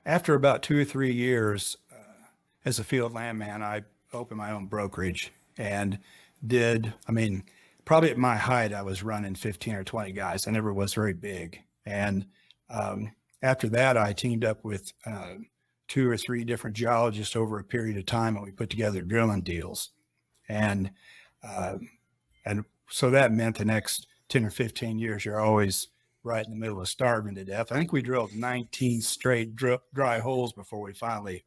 after about 2 or 3 years as a field landman, I opened my own brokerage and probably at my height, I was running 15 or 20 guys. I never was very big. And after that, I teamed up with 2 or 3 different geologists over a period of time, and we put together drilling deals. And and so that meant the next 10 or 15 years, you're always right in the middle of starving to death. I think we drilled 19 straight dry holes before we finally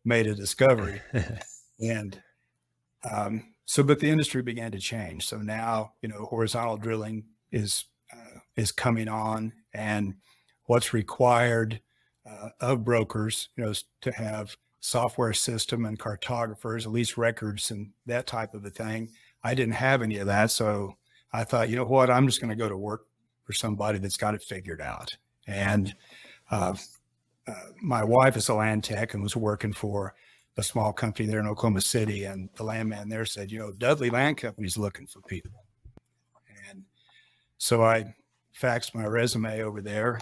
made a discovery. And but the industry began to change. So now, horizontal drilling is coming on, and what's required of brokers, is to have software system and cartographers, at least records and that type of a thing. I didn't have any of that. So I thought, you know what, I'm just going to go to work for somebody that's got it figured out. And my wife is a land tech and was working for a small company there in Oklahoma City. And the landman there said, Dudley Land Company is looking for people. And so I faxed my resume over there,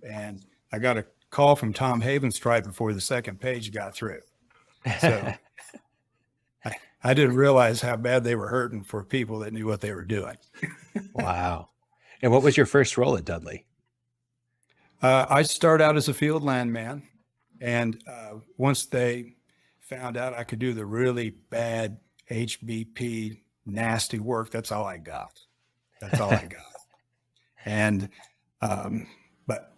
and I got a call from Tom Havenstride before the second page got through. So I didn't realize how bad they were hurting for people that knew what they were doing. Wow. And what was your first role at Dudley? I started out as a field landman, and once they found out I could do the really bad HBP nasty work, that's all I got. That's all I got. And but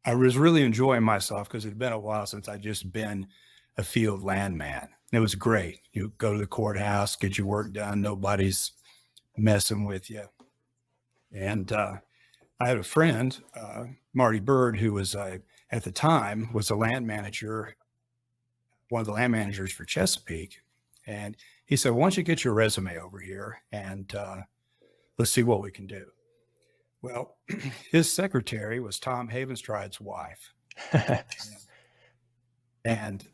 I was really enjoying myself because it had been a while since I'd just been a field landman. It was great. You go to the courthouse, get your work done. Nobody's messing with you. And I had a friend, Marty Bird, who was at the time was a land manager, one of the land managers for Chesapeake. And he said, why don't you get your resume over here and let's see what we can do. Well, his secretary was Tom Havenstride's wife. And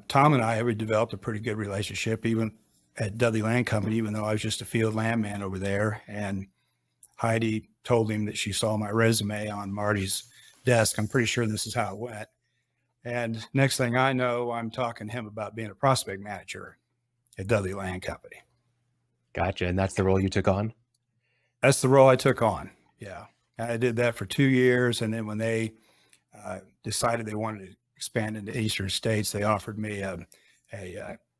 Tom and I had developed a pretty good relationship, even at Dudley Land Company, even though I was just a field landman over there. And Heidi told him that she saw my resume on Marty's desk. I'm pretty sure this is how it went. And next thing I know, I'm talking to him about being a prospect manager at Dudley Land Company. Gotcha. And that's the role you took on? That's the role I took on. Yeah. I did that for 2 years. And then when they decided they wanted to expand into Eastern states, they offered me a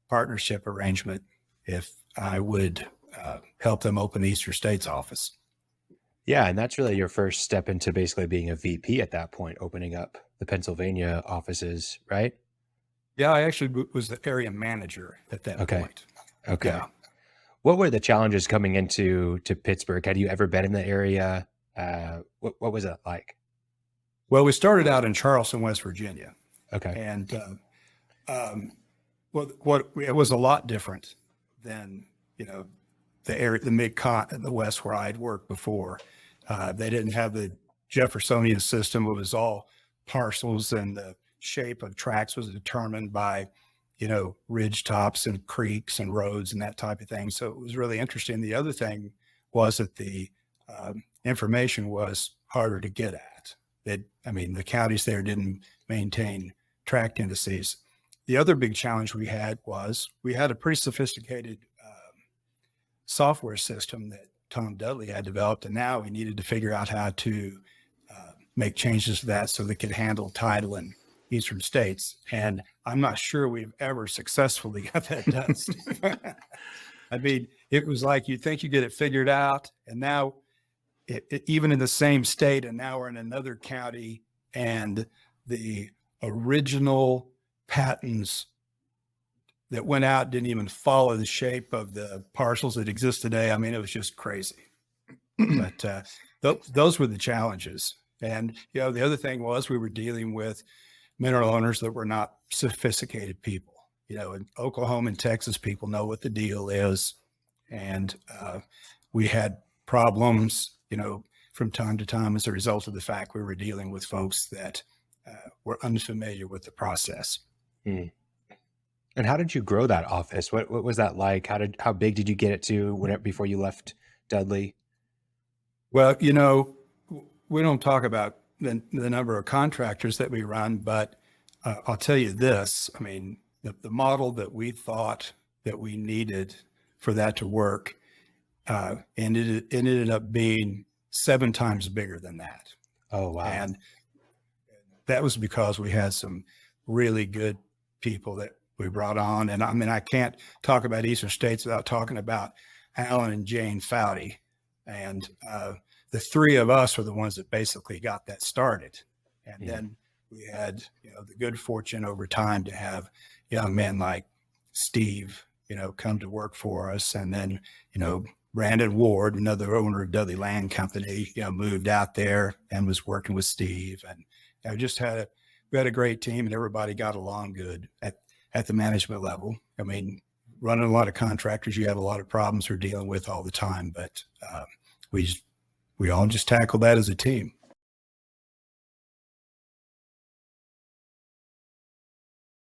partnership arrangement if I would help them open the Eastern States office. Yeah. And that's really your first step into basically being a VP at that point, opening up the Pennsylvania offices, right? Yeah. I actually was the area manager at that point. Okay. Yeah. What were the challenges coming into Pittsburgh? Had you ever been in the area? What was it like? Well, we started out in Charleston, West Virginia. Okay. And it was a lot different than, the area, the mid-continent, the West where I'd worked before. They didn't have the Jeffersonian system. It was all parcels, and the shape of tracks was determined by, ridge tops and creeks and roads and that type of thing. So it was really interesting. The other thing was that the information was harder to get at. The counties there didn't maintain tract indices. The other big challenge we had was we had a pretty sophisticated software system that Tom Dudley had developed, and now we needed to figure out how to make changes to that so they could handle title in Eastern states. And I'm not sure we've ever successfully got that done. It was like you think you get it figured out, and now even in the same state, and now we're in another county, and the original patents that went out didn't even follow the shape of the parcels that exist today. It was just crazy. But those were the challenges. And, the other thing was we were dealing with mineral owners that were not sophisticated people. In Oklahoma and Texas, people know what the deal is. And we had problems, from time to time as a result of the fact we were dealing with folks that were unfamiliar with the process. Mm. And how did you grow that office? What was that like? How big did you get it to before you left Dudley? Well, we don't talk about the number of contractors that we run, but I'll tell you this, I mean, the model that we thought that we needed for that to work, and it ended up being 7 times bigger than that. Oh, wow. And that was because we had some really good people that we brought on. And I mean, I can't talk about Eastern States without talking about Alan and Jane Foudy. And the 3 of us were the ones that basically got that started. And Yeah. then we had, the good fortune over time to have young men like Steve, come to work for us. And then, Brandon Ward, another owner of Dudley Land Company, moved out there and was working with Steve. And we had a great team, and everybody got along good at the management level. I mean, running a lot of contractors, you have a lot of problems we're dealing with all the time, but we all just tackle that as a team.